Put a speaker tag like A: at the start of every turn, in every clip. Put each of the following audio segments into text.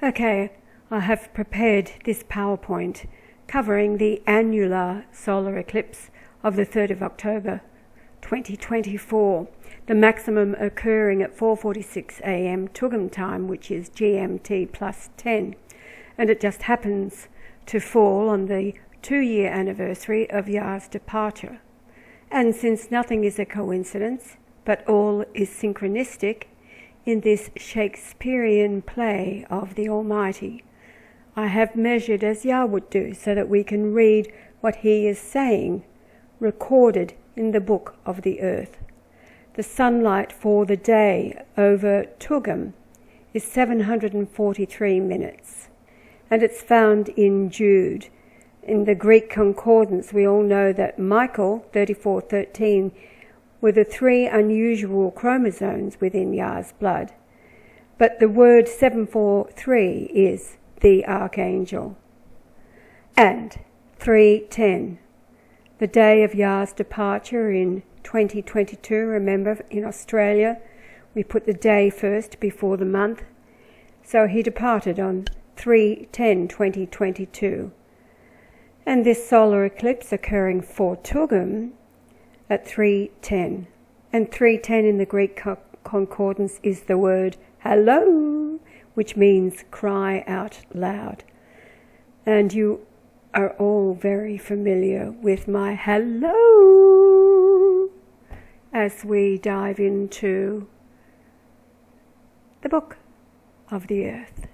A: Okay, I have prepared this PowerPoint covering the annular solar eclipse of the 3rd of October 2024, the maximum occurring at 4:46 a.m. Tugam time, which is GMT plus 10, and it just happens to fall on the 2-year anniversary of Yah's departure. And since nothing is a coincidence, but all is synchronistic in this Shakespearean play of the Almighty, I have measured as Yah would do, so that we can read what he is saying, recorded in the book of the earth. The sunlight for the day over Tugam is 743 minutes, and it's found in Jude. In the Greek Concordance, we all know that Michael 34:13 were the 3 unusual chromosomes within Yah's blood. But the word 743 is the archangel. And 3:10, the day of Yah's departure in 2022. Remember, in Australia, we put the day first before the month. So he departed on 3/10/2022. And this solar eclipse occurring for Tugam at 3:10. And 3:10 in the Greek Concordance is the word Halloooo, which means cry out loud. And you are all very familiar with my hello as we dive into the book of the earth.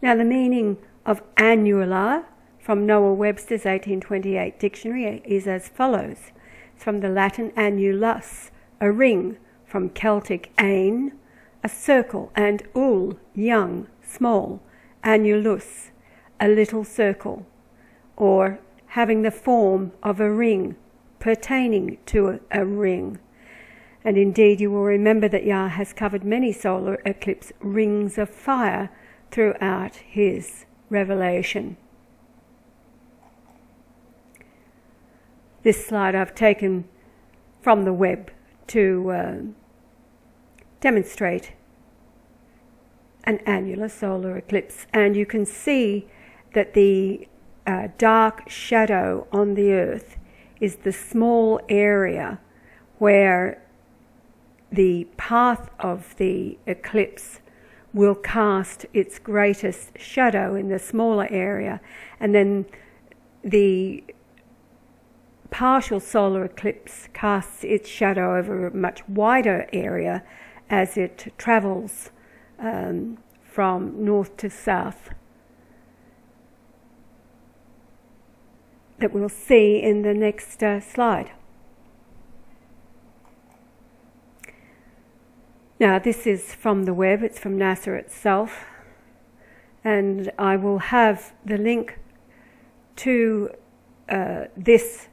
A: Now, the meaning of annular from Noah Webster's 1828 dictionary is as follows. It's from the Latin annulus, a ring, from Celtic ain, a circle, and ul, young, small, annulus, a little circle, or having the form of a ring, pertaining to a ring. And indeed, you will remember that Yah has covered many solar eclipse rings of fire throughout his revelation. This slide I've taken from the web to demonstrate an annular solar eclipse, and you can see that the dark shadow on the earth is the small area where the path of the eclipse will cast its greatest shadow in the smaller area, and then the partial solar eclipse casts its shadow over a much wider area as it travels from north to south, that we'll see in the next slide. Now, this is from the web, it's from NASA itself, and I will have the link to this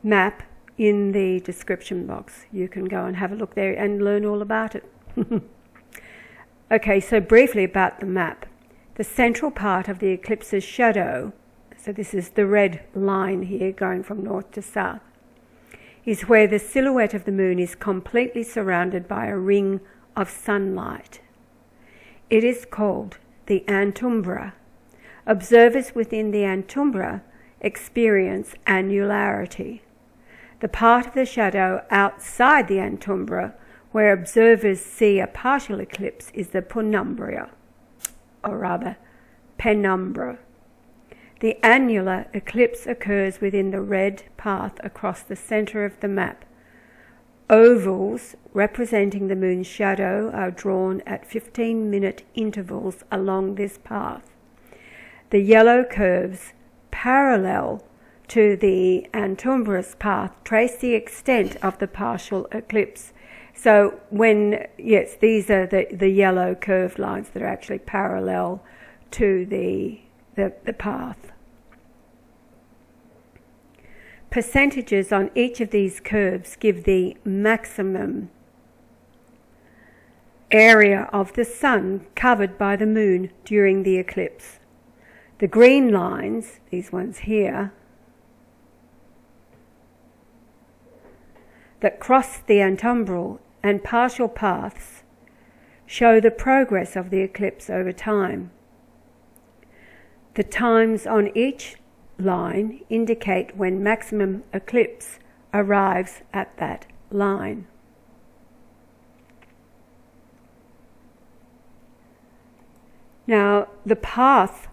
A: map in the description box. You can go and have a look there and learn all about it. Okay, so briefly about the map. The central part of the eclipse's shadow, so this is the red line here going from north to south, is where the silhouette of the moon is completely surrounded by a ring of sunlight. It is called the antumbra. Observers within the antumbra experience annularity. The part of the shadow outside the antumbra, where observers see a partial eclipse, is the penumbra, or rather penumbra. The annular eclipse occurs within the red path across the centre of the map. Ovals representing the moon's shadow are drawn at 15-minute intervals along this path. The yellow curves parallel to the antumbra's path trace the extent of the partial eclipse. So these are the yellow curved lines that are actually parallel to the path. Percentages on each of these curves give the maximum area of the sun covered by the moon during the eclipse. The green lines, these ones here, that cross the antumbral and partial paths show the progress of the eclipse over time. The times on each line indicate when maximum eclipse arrives at that line. Now, the path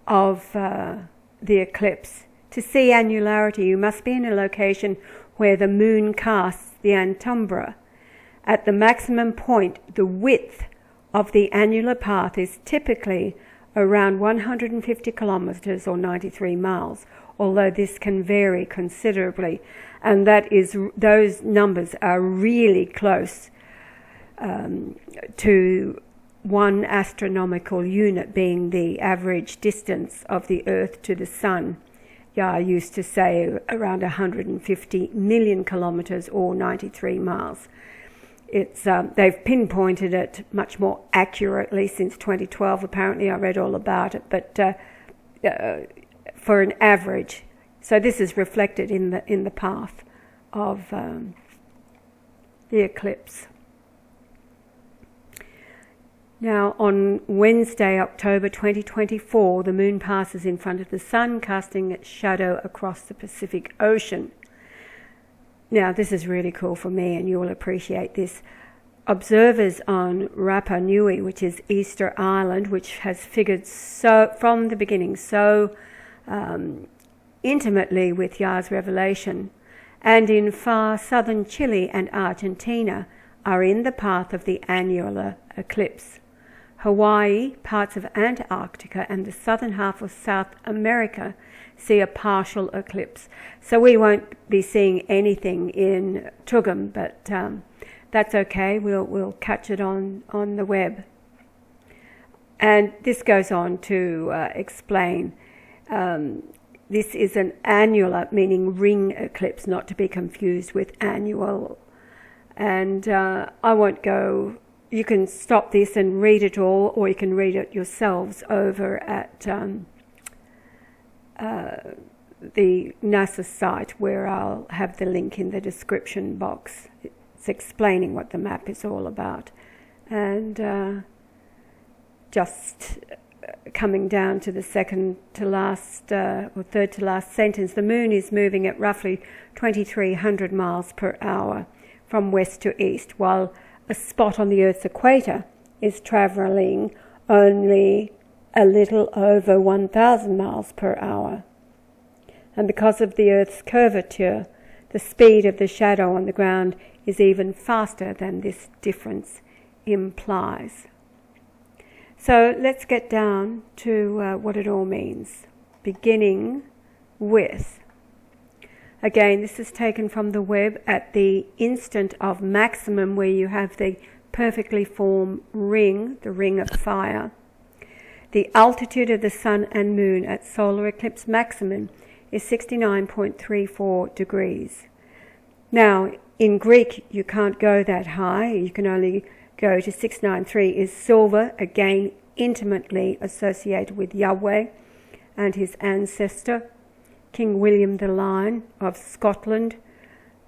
A: of the eclipse, to see annularity, you must be in a location where the moon casts the antumbra. At the maximum point, the width of the annular path is typically around 150 kilometers or 93 miles, although this can vary considerably, and those numbers are really close to one astronomical unit being the average distance of the Earth to the Sun. Yeah, I used to say around 150 million kilometers or 93 miles. They've pinpointed it much more accurately since 2012. Apparently, I read all about it, but for an average, so this is reflected in the path of the eclipse. Now, on Wednesday, October 2024, the moon passes in front of the sun, casting its shadow across the Pacific Ocean. Now, this is really cool for me, and you'll appreciate this. Observers on Rapa Nui, which is Easter Island, which has figured so from the beginning so intimately with Yah's revelation, and in far southern Chile and Argentina, are in the path of the annular eclipse. Hawaii, parts of Antarctica, and the southern half of South America see a partial eclipse. So we won't be seeing anything in Tugum, but that's okay. We'll catch it on the web. And this goes on to explain this is an annular, meaning ring eclipse, not to be confused with annual. And I won't go. You can stop this and read it all, or you can read it yourselves over at the NASA site, where I'll have the link in the description box. It's explaining what the map is all about. And just coming down to the second to last or third to last sentence, the moon is moving at roughly 2,300 miles per hour from west to east, while a spot on the Earth's equator is travelling only a little over 1,000 miles per hour. And because of the Earth's curvature, the speed of the shadow on the ground is even faster than this difference implies. So let's get down to what it all means, beginning with. Again, this is taken from the web at the instant of maximum, where you have the perfectly formed ring, the ring of fire. The altitude of the sun and moon at solar eclipse maximum is 69.34 degrees. Now, in Greek, you can't go that high. You can only go to 693. Is silver, again intimately associated with Yahweh and his ancestor, King William the Lion of Scotland,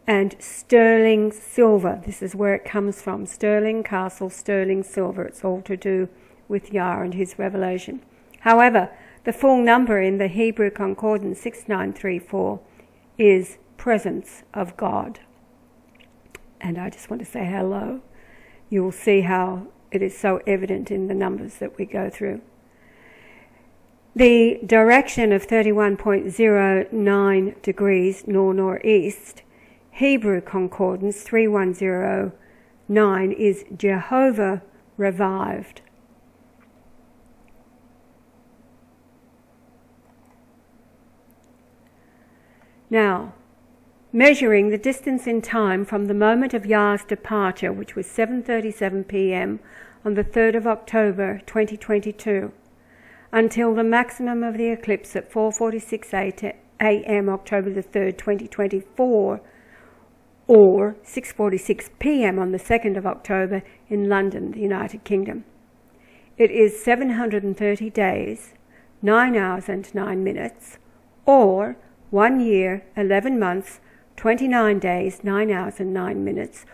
A: and sterling silver. This is where it comes from. Stirling Castle, sterling silver. It's all to do with Yah and his revelation. However, the full number in the Hebrew Concordance 6934 is presence of God. And I just want to say hello. You will see how it is so evident in the numbers that we go through. The direction of 31.09 degrees northeast, Hebrew Concordance 3109, is Jehovah revived. Now, measuring the distance in time from the moment of Yah's departure, which was 7:37 p.m. on the 3rd of October 2022, until the maximum of the eclipse at 4:46 a.m. October the 3rd, 2024, or 6:46 p.m. on the 2nd of October in London, the United Kingdom. It is 730 days, 9 hours and 9 minutes, or 1 year, 11 months, 29 days, 9 hours and 9 minutes,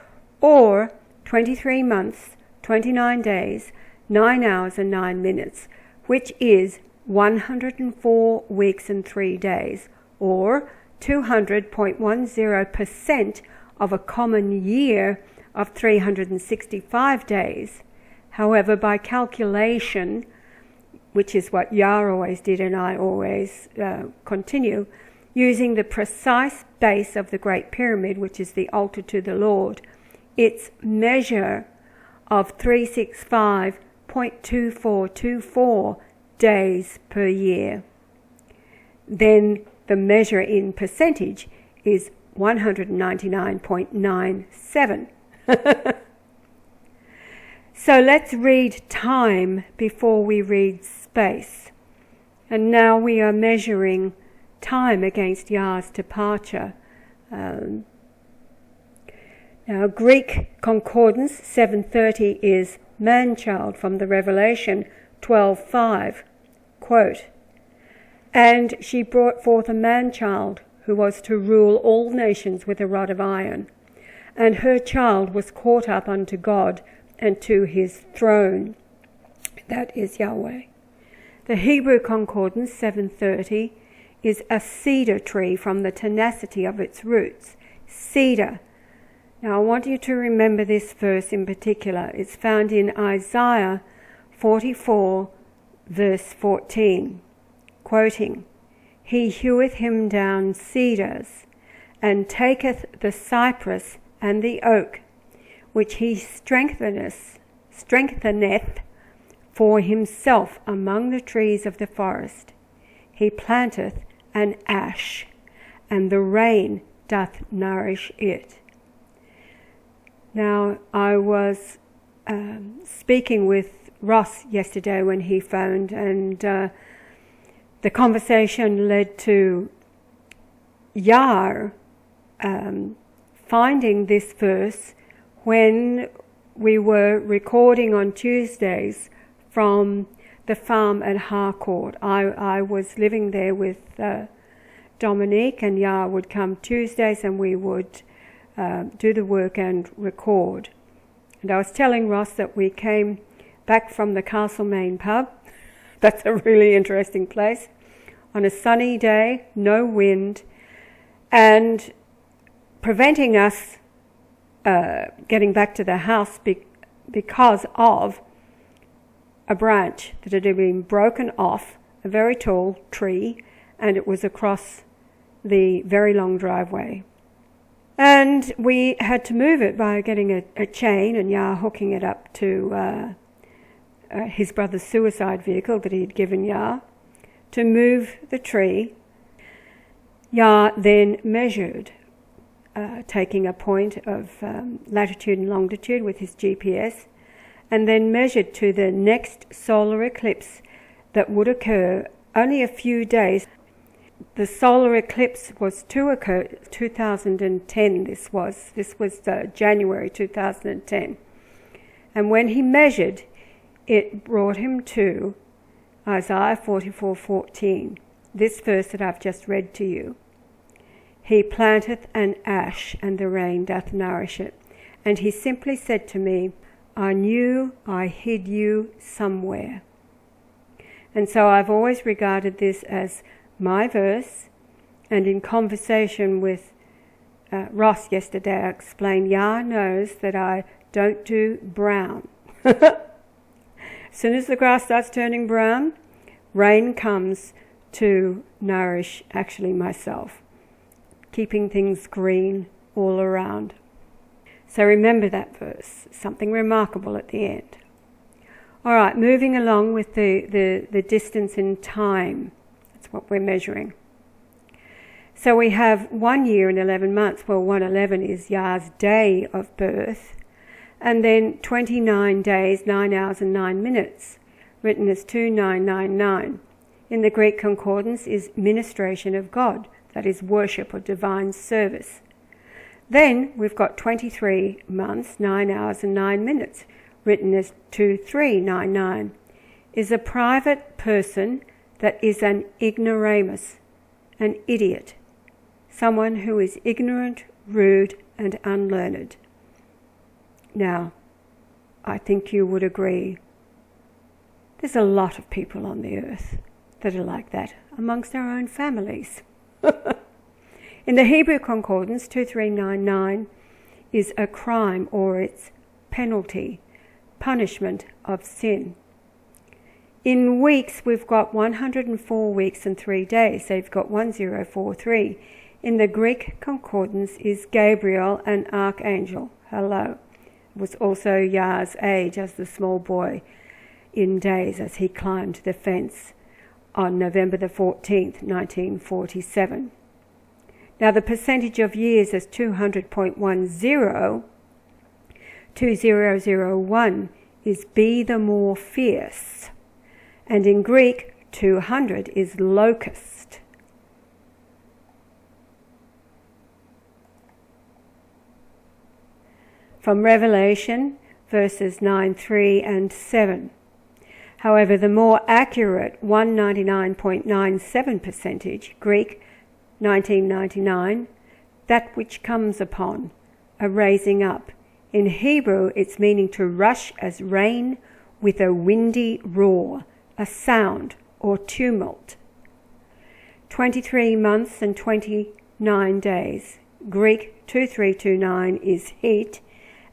A: or 23 months, 29 days, 9 hours and 9 minutes, which is 104 weeks and 3 days, or 200.10% of a common year of 365 days. However, by calculation, which is what Yah always did and I always continue, using the precise base of the Great Pyramid, which is the altar to the Lord, its measure of 365.2424 days per year. Then the measure in percentage is 199.97. So let's read time before we read space. And now we are measuring time against Yah's departure. Now Greek Concordance 730 is man-child from the Revelation 12:5. Quote, "And she brought forth a man-child who was to rule all nations with a rod of iron. And her child was caught up unto God and to his throne." That is Yahweh. The Hebrew Concordance 730 is a cedar tree from the tenacity of its roots. Cedar. Now I want you to remember this verse in particular. It's found in Isaiah 44 verse 14. Quoting, "He heweth him down cedars, and taketh the cypress and the oak, which he strengtheneth for himself among the trees of the forest. He planteth an ash, and the rain doth nourish it." Now, I was speaking with Ross yesterday when he phoned, and the conversation led to Yah finding this verse when we were recording on Tuesdays from the farm at Harcourt. I was living there with Dominique, and Yah would come Tuesdays and we would do the work and record. And I was telling Ross that we came back from the Castlemaine pub. That's a really interesting place. On a sunny day, no wind, and preventing us getting back to the house because of a branch that had been broken off a very tall tree, and it was across the very long driveway. And we had to move it by getting a chain and Yah hooking it up to his brother's suicide vehicle that he had given Yah to move the tree. Yah then measured, taking a point of latitude and longitude with his GPS, and then measured to the next solar eclipse that would occur only a few days. The solar eclipse was to occur 2010. This was January 2010. And when he measured, it brought him to Isaiah 44:14, this verse that I've just read to you. "He planteth an ash, and the rain doth nourish it." And he simply said to me, "I knew I hid you somewhere." And so I've always regarded this as my verse, and in conversation with Ross yesterday, I explained Yah knows that I don't do brown. As soon as the grass starts turning brown, rain comes to nourish actually myself, keeping things green all around. So remember that verse, something remarkable at the end. All right, moving along with the distance in time. That's what we're measuring. So we have 1 year and 11 months. Well, 111 is Yah's day of birth. And then 29 days, 9 hours and 9 minutes, written as 2999. In the Greek Concordance is ministration of God, that is worship or divine service. Then we've got 23 months, 9 hours and 9 minutes, written as 2399, is a private person that is an ignoramus, an idiot. someone who is ignorant, rude, and unlearned. Now, I think you would agree, there's a lot of people on the earth that are like that amongst our own families. In the Hebrew Concordance, 2399 is a crime or its penalty, punishment of sin. In weeks, we've got 104 weeks and 3 days, so you've got 1043. In the Greek Concordance is Gabriel, an archangel. Hello. It was also Yah's age as the small boy in days as he climbed the fence on November the 14th, 1947. Now the percentage of years is 200.10. 2001 is be the more fierce. And in Greek, 200 is locust. From Revelation, verses 9, 3 and 7. However, the more accurate 199.97 percentage, Greek 1999, that which comes upon, a raising up. In Hebrew, it's meaning to rush as rain with a windy roar, a sound or tumult. 23 months and 29 days. Greek 2329 is heat,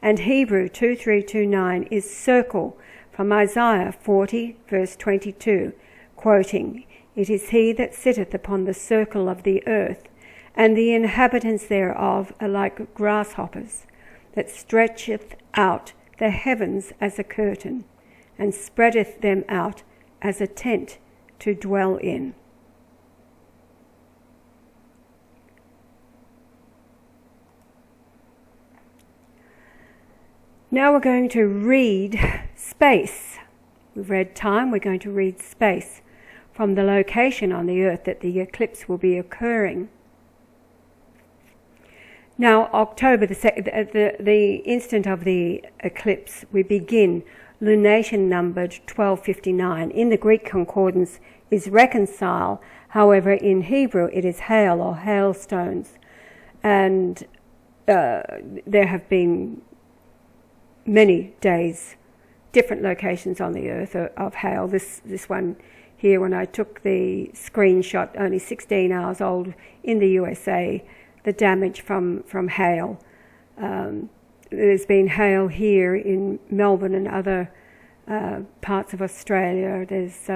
A: and Hebrew 2329 is circle, from Isaiah 40, verse 22, quoting, "It is he that sitteth upon the circle of the earth, and the inhabitants thereof are like grasshoppers, that stretcheth out the heavens as a curtain, and spreadeth them out as a tent to dwell in." Now we're going to read space. We've read time, we're going to read space from the location on the earth that the eclipse will be occurring. Now, October, the instant of the eclipse, we begin lunation numbered 1259. In the Greek Concordance is reconcile, however in Hebrew it is hail or hailstones. And there have been many days, different locations on the earth of hail. This one here, when I took the screenshot, only 16 hours old, in the USA, the damage from hail. There's been hail here in Melbourne and other parts of Australia. There's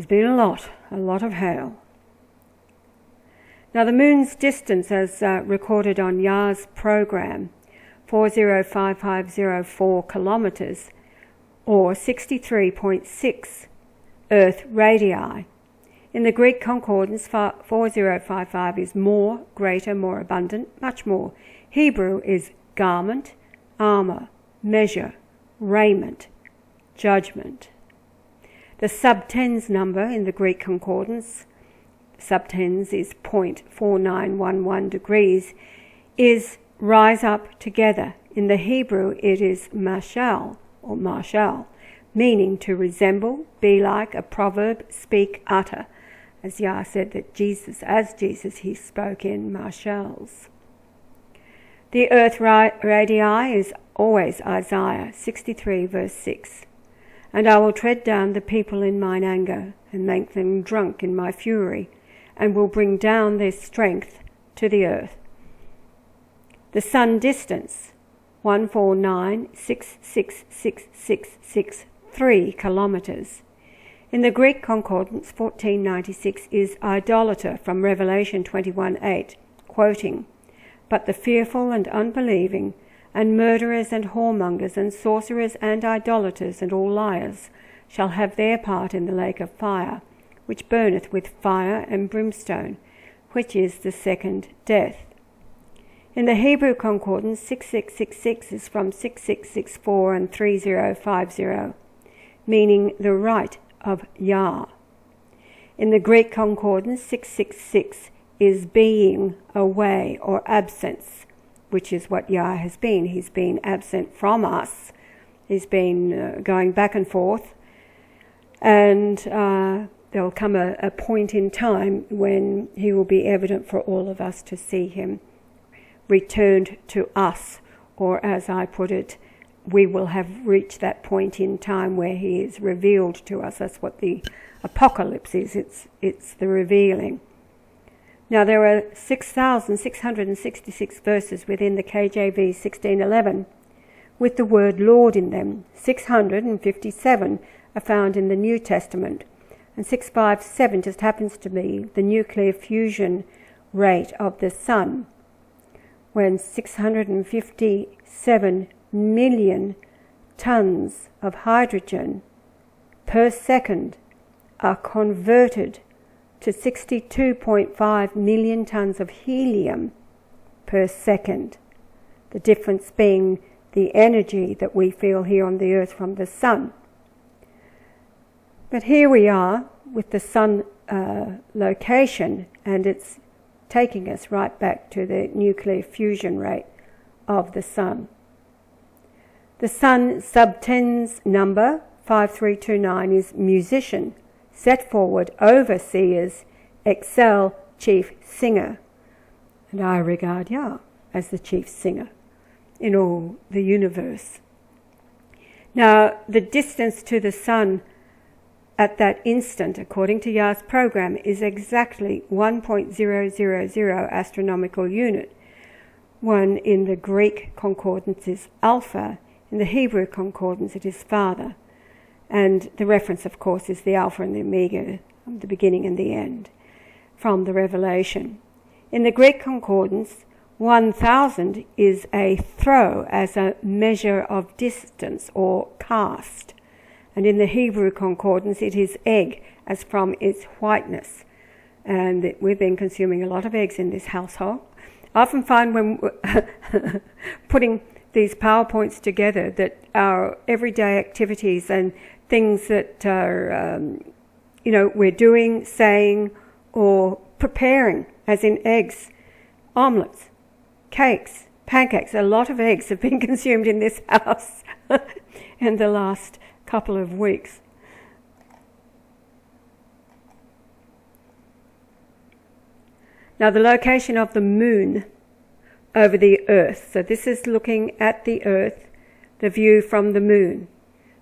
A: been a lot of hail. Now the moon's distance, as recorded on Yah's program, 405504 kilometres, or 63.6 Earth radii. In the Greek Concordance, 4055 is more, greater, more abundant, much more. Hebrew is garment, armour, measure, raiment, judgment. The subtens number in the Greek Concordance, subtens is 0.4911 degrees, is rise up together. In the Hebrew it is mashal or marshal, meaning to resemble, be like, a proverb, speak, utter. As Yah said that Jesus, he spoke in marshals. The earth radii is always Isaiah 63 verse 6. "And I will tread down the people in mine anger, and make them drunk in my fury, and will bring down their strength to the earth." The sun distance, 149,66663 kilometres. In the Greek Concordance, 1496 is idolater, from Revelation 21:8, quoting, "But the fearful and unbelieving, and murderers and whoremongers, and sorcerers and idolaters, and all liars, shall have their part in the lake of fire, which burneth with fire and brimstone, which is the second death." In the Hebrew Concordance, 6666 is from 6664 and 3050, meaning the right of Yah. In the Greek Concordance, 666 is being away or absence, which is what Yah has been. He's been absent from us. He's been going back and forth. And there'll come a point in time when he will be evident for all of us to see him returned to us, or as I put it, we will have reached that point in time where he is revealed to us. That's what the apocalypse is. It's the revealing. Now there are 6,666 verses within the KJV 1611 with the word Lord in them. 657 are found in the New Testament, and 657 just happens to be the nuclear fusion rate of the sun, when 657 million tons of hydrogen per second are converted to 62.5 million tons of helium per second, the difference being the energy that we feel here on the earth from the sun. But here we are with the sun location, and it's taking us right back to the nuclear fusion rate of the sun. The sun sub-10's number, 5329, is musician, set forward, overseers, excel, chief singer. And I regard Yah as the chief singer in all the universe. Now, the distance to the sun at that instant, according to Yah's program, is exactly 1.000 astronomical unit. One in the Greek concordance is alpha, in the Hebrew concordance it is father, and the reference, of course, is the alpha and the omega, the beginning and the end, from the Revelation. In the Greek concordance, 1,000 is a throw as a measure of distance or cast, and in the Hebrew concordance it is egg as from its whiteness. And we've been consuming a lot of eggs in this household. I often find when putting these PowerPoints together that our everyday activities and things that are, we're doing, saying, or preparing, as in eggs, omelettes, cakes, pancakes. A lot of eggs have been consumed in this house in the last couple of weeks. Now, the location of the moon over the earth. So this is looking at the earth, the view from the moon,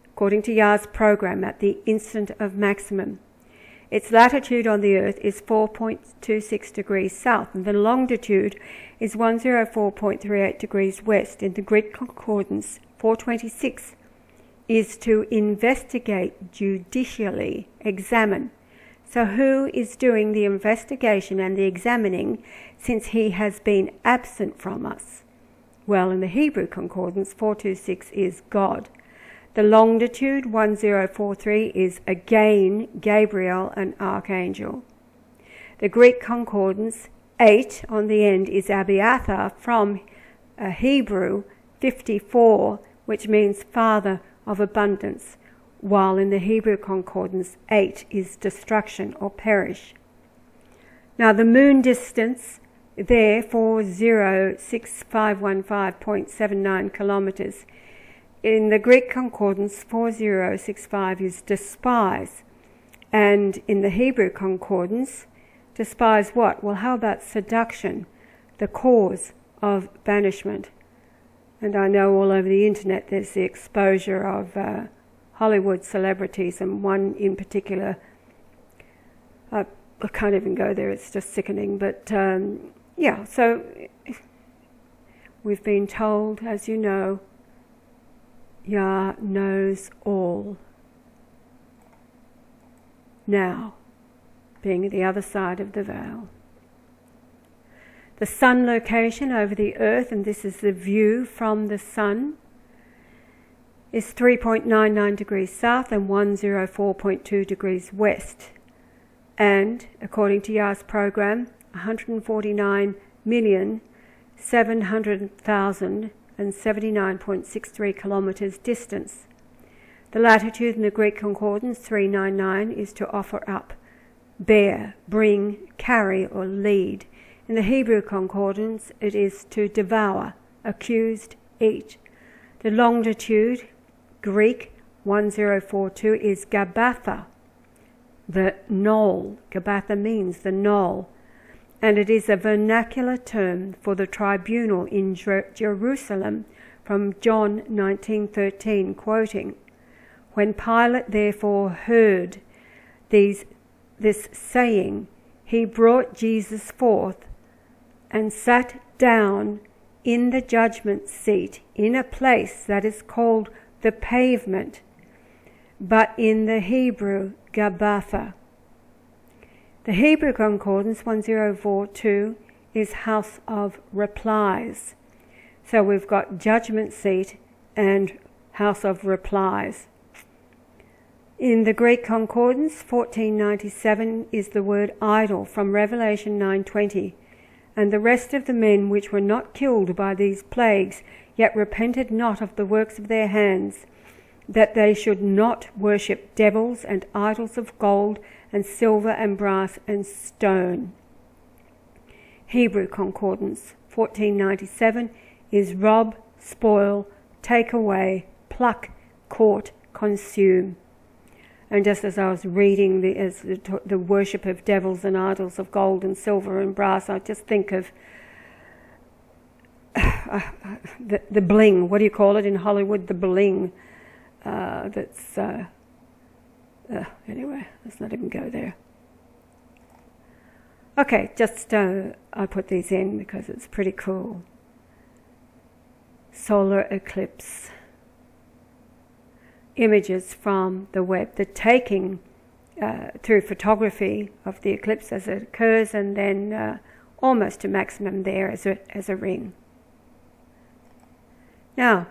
A: according to Yah's program, at the instant of maximum. Its latitude on the earth is 4.26 degrees south, and the longitude is 104.38 degrees west. In the Greek concordance, 426 is to investigate, judicially examine. So who is doing the investigation and the examining since he has been absent from us? Well, in the Hebrew concordance, 426 is God. The longitude, 1043, is again Gabriel, an archangel. The Greek concordance, 8 on the end, is Abiathar, from Hebrew 54, which means father of abundance, while in the Hebrew concordance 8 is destruction or perish. Now the moon distance there, 406515.79 kilometers. In the Greek concordance, 4065 is despise. And in the Hebrew concordance, despise what? Well, how about seduction, the cause of banishment? And I know all over the internet there's the exposure of Hollywood celebrities, and one in particular, I can't even go there, it's just sickening. But so we've been told, as you know, Yah knows all. Now, being the other side of the veil. The sun location over the earth, and this is the view from the sun, is 3.99 degrees south and 104.2 degrees west. And, according to Yah's program, 149,700,079.63 kilometers distance. The latitude in the Greek concordance, 399, is to offer up, bear, bring, carry, or lead. In the Hebrew concordance, it is to devour, accused, eat. The longitude, Greek 1042, is Gabbatha, the knoll. Gabbatha means the knoll, and it is a vernacular term for the tribunal in Jerusalem from John 19:13, quoting, "When Pilate therefore heard this saying, he brought Jesus forth and sat down in the judgment seat in a place that is called the pavement, but in the Hebrew, Gabbatha." The Hebrew Concordance 1042 is House of Replies. So we've got judgment seat and House of Replies. In the Greek Concordance 1497 is the word idol from Revelation 9:20. "And the rest of the men which were not killed by these plagues, yet repented not of the works of their hands, that they should not worship devils and idols of gold and silver and brass and stone." Hebrew Concordance 1497 is rob, spoil, take away, pluck, court, consume. And just as I was reading the worship of devils and idols of gold and silver and brass, I just think of the bling. What do you call it in Hollywood? The bling. Anyway, let's not even go there. Okay, just I put these in because it's pretty cool. Solar eclipse. Images from the web, the taking through photography of the eclipse as it occurs, and then almost to maximum there as a ring. Now,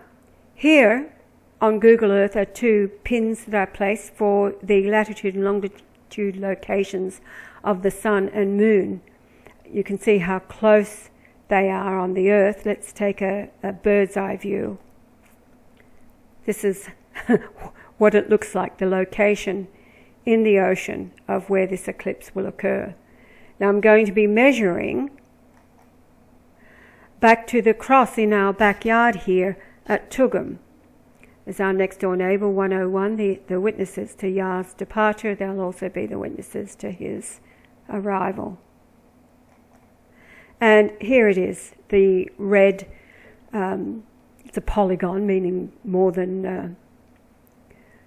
A: here on Google Earth are two pins that I placed for the latitude and longitude locations of the sun and moon. You can see how close they are on the Earth. Let's take a bird's eye view. This is what it looks like, the location in the ocean of where this eclipse will occur. Now I'm going to be measuring back to the cross in our backyard here at Tugum. As our next door neighbour, 101, the witnesses to Yah's departure. They'll also be the witnesses to his arrival. And here it is, the red, it's a polygon, meaning more than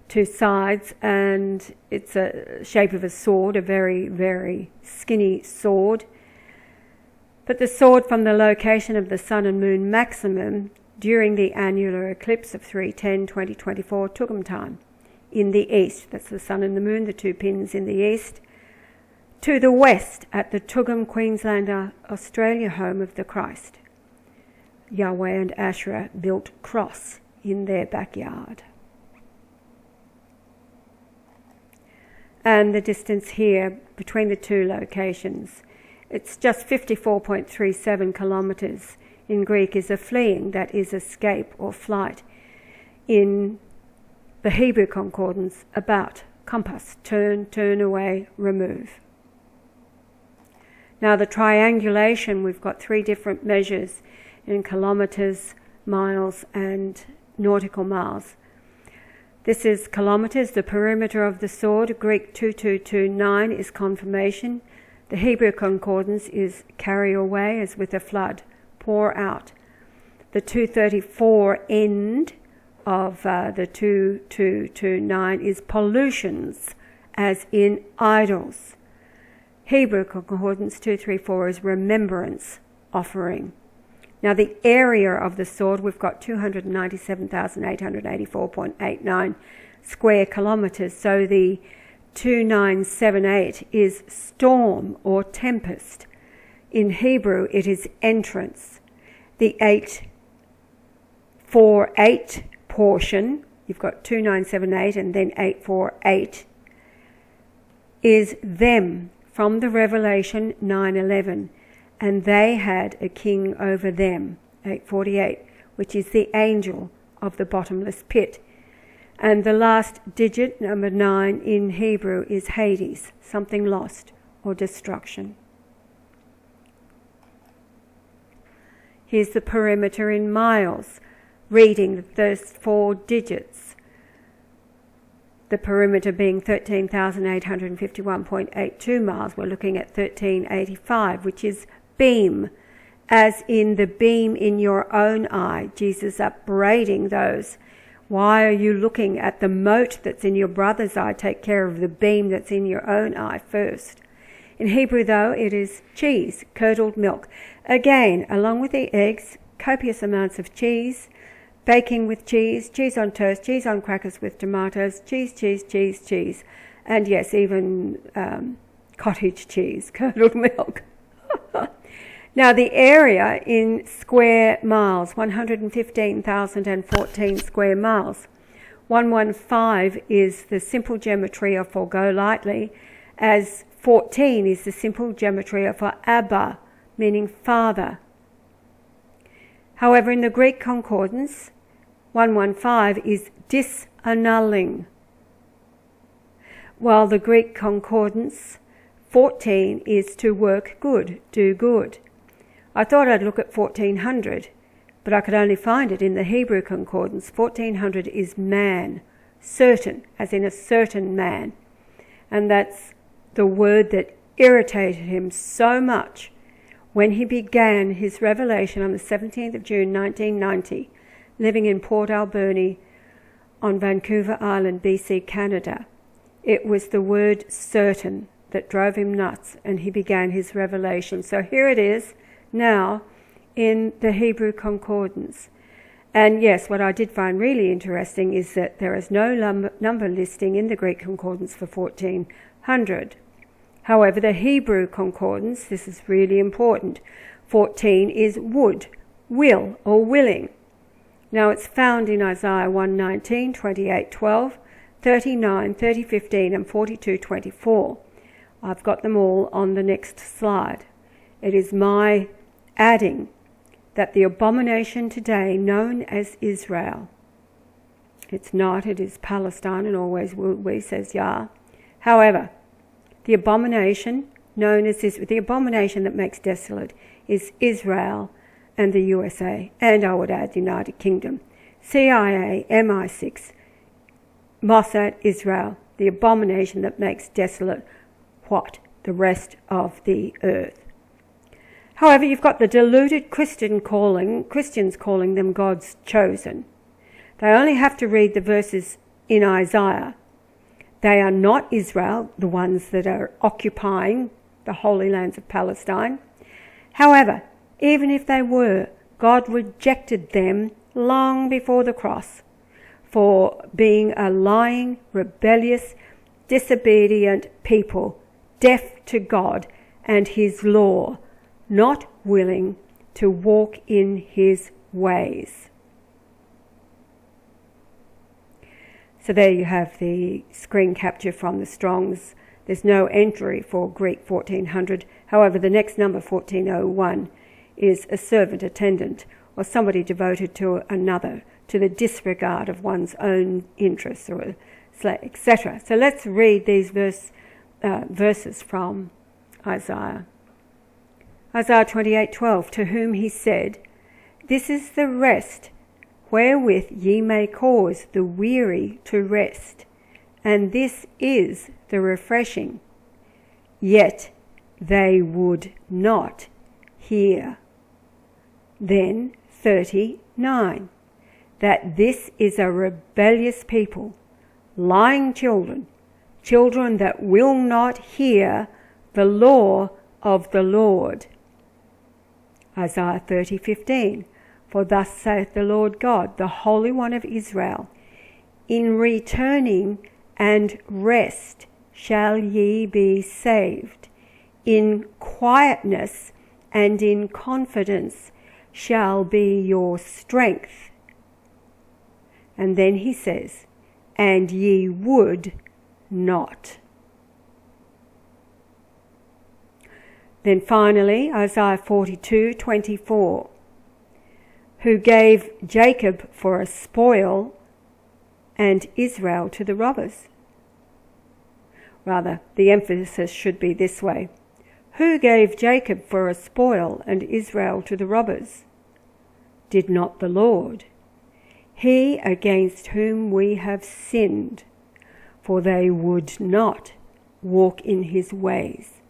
A: two sides, and it's a shape of a sword, a very, very skinny sword. But the sword from the location of the sun and moon maximum during the annular eclipse of 3/10/2024 Tugum time in the east. That's the sun and the moon, the two pins in the east. To the west at the Tugum, Queensland, Australia home of the Christ. Yahweh and Asherah built cross in their backyard. And the distance here between the two locations, it's just 54.37 kilometres. In Greek is a fleeing, that is escape or flight. In the Hebrew Concordance, about, compass, turn away, remove. Now the triangulation, we've got three different measures in kilometres, miles and nautical miles. This is kilometres, the perimeter of the sword. Greek 2229 is confirmation. The Hebrew Concordance is carry away as with a flood, pour out. The 234 end of the 2229 is pollutions, as in idols. Hebrew Concordance 234 is remembrance, offering. Now the area of the sword, we've got 297,884.89 square kilometres. So the 2978 is storm or tempest. In Hebrew it is entrance. The 848 portion, you've got 2978 and then 848, is them from the Revelation 9:11. And they had a king over them, 848, which is the angel of the bottomless pit. And the last digit, number 9 in Hebrew, is Hades, something lost or destruction. Here's the perimeter in miles, reading those 4 digits. the perimeter being 13,851.82 miles. We're looking at 1385, which is beam, as in the beam in your own eye. Jesus upbraiding those. Why are you looking at the mote that's in your brother's eye? Take care of the beam that's in your own eye first. In Hebrew, though, it is cheese, curdled milk. Again, along with the eggs, copious amounts of cheese, baking with cheese, cheese on toast, cheese on crackers with tomatoes, cheese, cheese, cheese, cheese. And yes, even cottage cheese, curdled milk. Now, the area in square miles, 115,014 square miles. 115 is the simple gematria for Golightly, as 14 is the simple gematria for Abba, meaning father. However, in the Greek Concordance, 115 is disannulling, while the Greek Concordance, 14 is to work good, do good. I thought I'd look at 1400, but I could only find it in the Hebrew Concordance. 1400 is man, certain, as in a certain man. And that's the word that irritated him so much when he began his revelation on the 17th of June 1990, living in Port Alberni on Vancouver Island, BC, Canada. It was the word certain that drove him nuts, and he began his revelation. So here it is now in the Hebrew Concordance. And yes, what I did find really interesting is that there is no number listing in the Greek Concordance for 1400. However, the Hebrew Concordance, this is really important, 14 is would, will, or willing. Now it's found in Isaiah 1:19, 28:12, 39, 30:15, and 42:24. I've got them all on the next slide. It is my adding that the abomination today known as Israel, it's not, it is Palestine and always will be, says Yah. However, the abomination known as the abomination that makes desolate is Israel and the USA, and I would add the United Kingdom, CIA, MI6, Mossad, Israel, the abomination that makes desolate what? The rest of the earth. However, you've got the deluded Christians calling them God's chosen. They only have to read the verses in Isaiah. They are not Israel, the ones that are occupying the Holy Lands of Palestine. However, even if they were, God rejected them long before the cross for being a lying, rebellious, disobedient people, deaf to God and his law, not willing to walk in his ways. So there you have the screen capture from the Strong's. There's no entry for Greek 1400. However, the next number, 1401, is a servant, attendant, or somebody devoted to another, to the disregard of one's own interests, or etc. So let's read these verses from Isaiah. Isaiah 28:12, to whom he said, "This is the rest wherewith ye may cause the weary to rest, and this is the refreshing. Yet they would not hear." Then 39, that this is a rebellious people, lying children, children that will not hear the law of the Lord. Isaiah 30:15, for thus saith the Lord God, the Holy One of Israel, in returning and rest shall ye be saved. In quietness and in confidence shall be your strength. And then he says, and ye would not. Then finally, Isaiah 42:24, who gave Jacob for a spoil and Israel to the robbers. Rather, the emphasis should be this way. Who gave Jacob for a spoil and Israel to the robbers? Did not the Lord? He against whom we have sinned. for they would not walk in his ways,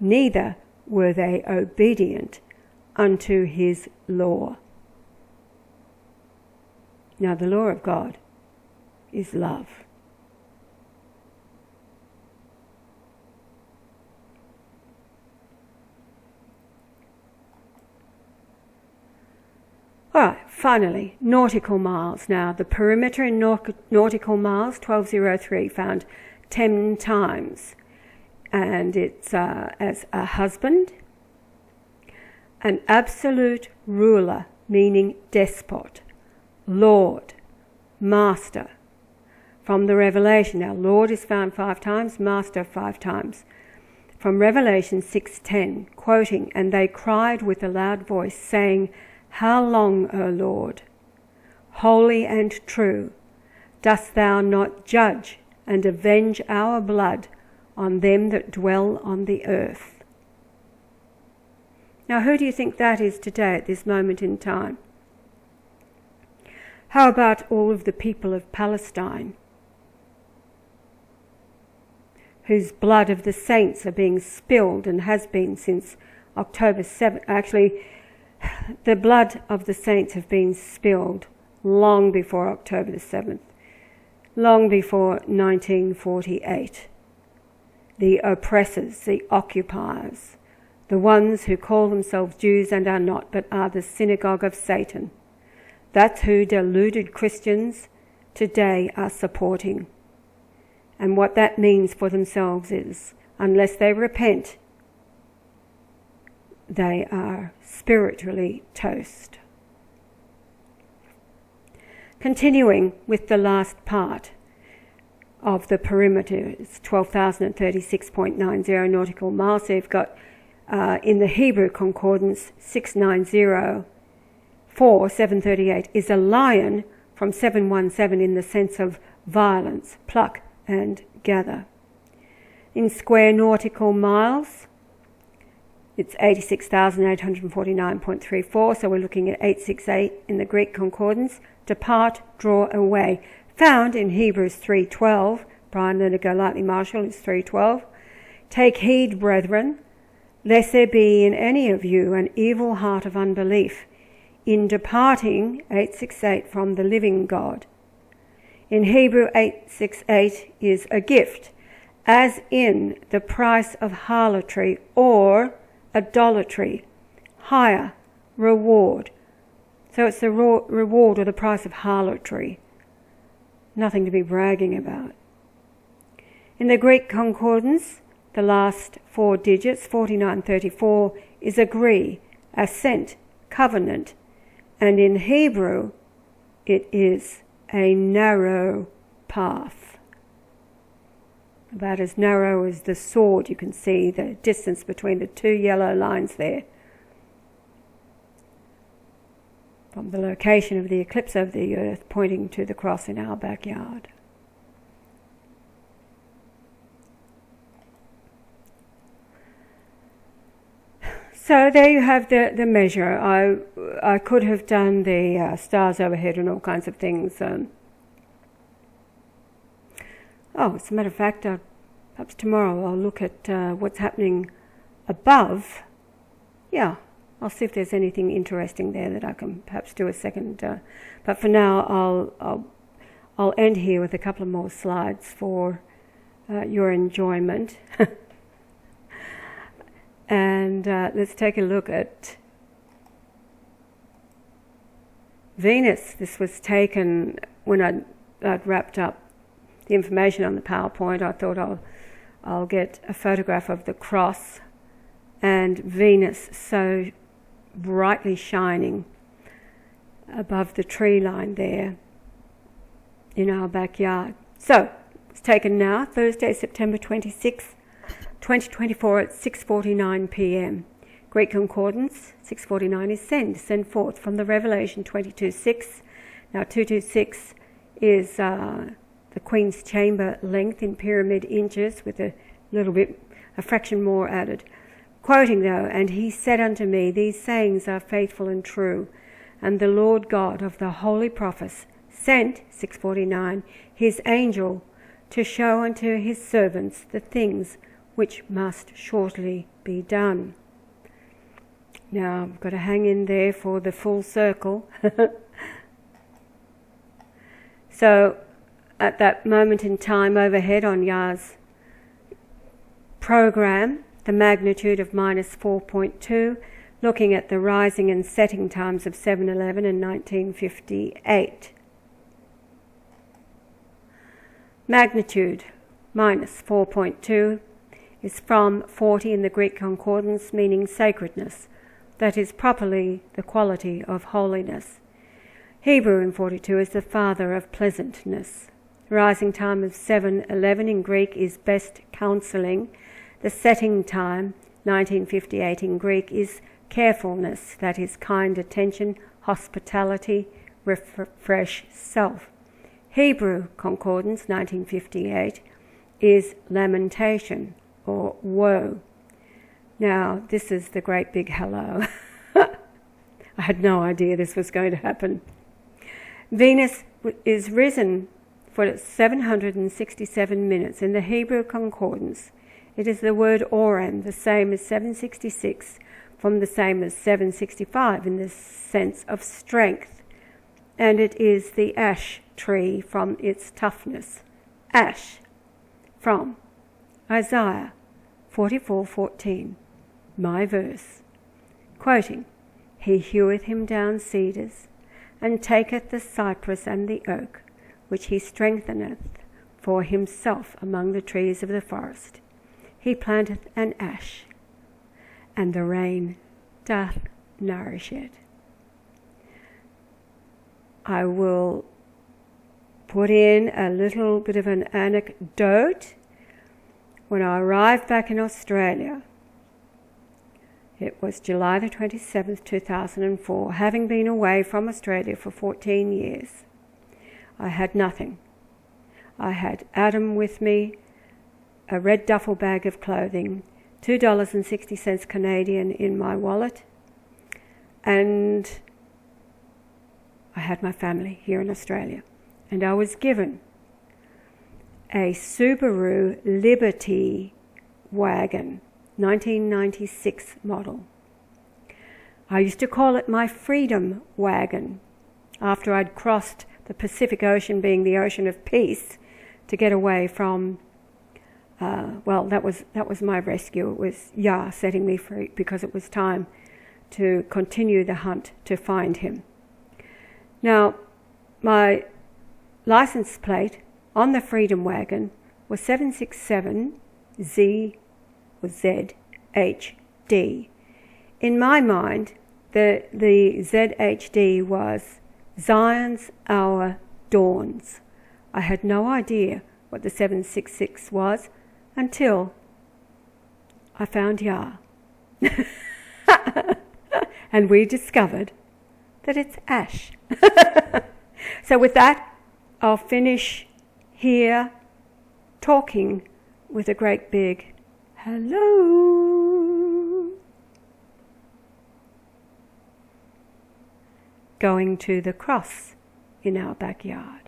A: neither were they obedient unto his law. Now the law of God is love. All right, finally, nautical miles. Now, the perimeter in nautical miles, 1203, found 10 times. And it's as a husband, an absolute ruler, meaning despot, Lord, Master. From the Revelation, now Lord is found 5 times, Master 5 times. From Revelation 6:10, quoting, "And they cried with a loud voice, saying, How long, O Lord, holy and true, dost thou not judge and avenge our blood on them that dwell on the earth?" Now, who do you think that is today at this moment in time? How about all of the people of Palestine, whose blood of the saints are being spilled and has been since October 7th? Actually, the blood of the saints have been spilled long before October the 7th, long before 1948. The oppressors, the occupiers, the ones who call themselves Jews and are not, but are the synagogue of Satan. That's who deluded Christians today are supporting. And what that means for themselves is, unless they repent, they are spiritually toast. Continuing with the last part of the perimeter, it's 12,036.90 nautical miles. So you've got in the Hebrew Concordance 690, 738 is a lion from 717 in the sense of violence, pluck and gather. In square nautical miles, it's 86,849.34, so we're looking at 868 in the Greek Concordance. Depart, draw away. Found in Hebrews 3:12, Brian Leonard Golightly-Marshall is 3:12. Take heed, brethren, lest there be in any of you an evil heart of unbelief, in departing, 868, from the living God. In Hebrew, 868 is a gift, as in the price of harlotry or idolatry, hire, reward. So it's the reward or the price of harlotry. Nothing to be bragging about. In the Greek Concordance, the last 4 digits, 4934, is agree, assent, covenant. And in Hebrew, it is a narrow path. About as narrow as the sword. You can see the distance between the 2 yellow lines there. From the location of the eclipse of the earth pointing to the cross in our backyard. So there you have the measure. I could have done the stars overhead and all kinds of things. As a matter of fact, perhaps tomorrow I'll look at what's happening above. Yeah, I'll see if there's anything interesting there that I can perhaps do a second. But for now, I'll end here with a couple of more slides for your enjoyment. And let's take a look at Venus. This was taken when I'd wrapped up the information on the PowerPoint. I thought I'll get a photograph of the cross and Venus so brightly shining above the tree line there in our backyard. So it's taken now, Thursday, September 26th, 2024 at 6:49 p.m. Greek Concordance, 6:49 is send forth from the Revelation 22:6. Now 226 is the Queen's chamber length in pyramid inches with a fraction more added. Quoting though, "And he said unto me, These sayings are faithful and true, and the Lord God of the holy prophets sent," 6:49, "his angel to show unto his servants the things which must shortly be done. Now, I've got to hang in there for the full circle. So, at that moment in time overhead on Yah's program, the magnitude of minus 4.2, looking at the rising and setting times of 7/11 and 1958. Magnitude minus 4.2 is from 40 in the Greek Concordance, meaning sacredness, that is properly the quality of holiness. Hebrew in 42 is the father of pleasantness. Rising time of 7/11 in Greek is best counselling. The setting time, 1958 in Greek, is carefulness, that is kind attention, hospitality, refresh self. Hebrew Concordance, 1958, is lamentation or woe. Now, this is the great big hello. I had no idea this was going to happen. Venus is risen for 767 minutes. In the Hebrew Concordance, it is the word Oram, the same as 766, from the same as 765 in the sense of strength. And it is the ash tree from its toughness. Ash, from Isaiah 44:14, my verse, quoting, "He heweth him down cedars, and taketh the cypress and the oak, which he strengtheneth for himself among the trees of the forest. He planteth an ash, and the rain doth nourish it." I will put in a little bit of an anecdote. When I arrived back in Australia, it was July the 27th, 2004. Having been away from Australia for 14 years, I had nothing. I had Adam with me, a red duffel bag of clothing, $2.60 Canadian in my wallet, and I had my family here in Australia. And I was given a Subaru Liberty wagon, 1996 model. I used to call it my freedom wagon after I'd crossed the Pacific Ocean, being the ocean of peace, to get away from, that was my rescue. It was Yah setting me free, because it was time to continue the hunt to find him. Now, my license plate on the Freedom Wagon was 767Z or ZHD. In my mind, the ZHD was Zion's hour dawns. I had no idea what the 766 was until I found Yah. And we discovered that it's ash. So with that, I'll finish here talking with a great big hello. Going to the cross in our backyard.